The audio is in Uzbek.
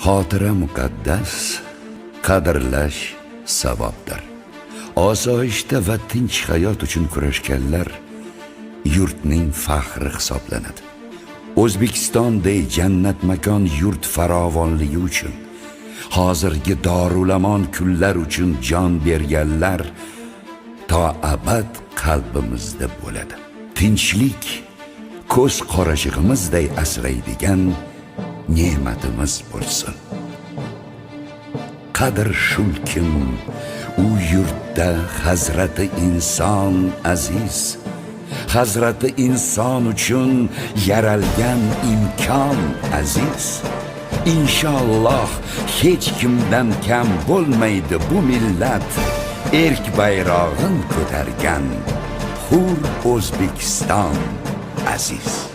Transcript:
Xotira muqaddas, qadrlash savobdir. Osoyishta va tinch hayot uchun kurashganlar yurtning faxri hisoblanadi. O'zbekistonday jannat makon yurt farovonligi uchun, hozirgi dorulamon kunlar uchun jon berganlar to abad qalbimizda bo'ladi. Tinchlik ko'z qorachig'imizday asraydigan ne'matimiz bo'lsin. Qadr shulkim u yurtda hazrati inson aziz, hazrati inson uchun yaralgan imkon aziz. Inshaalloh hech kimdan kam bo'lmaydi bu millat, erk bayrog'in ko'targan hur O'zbekiston aziz.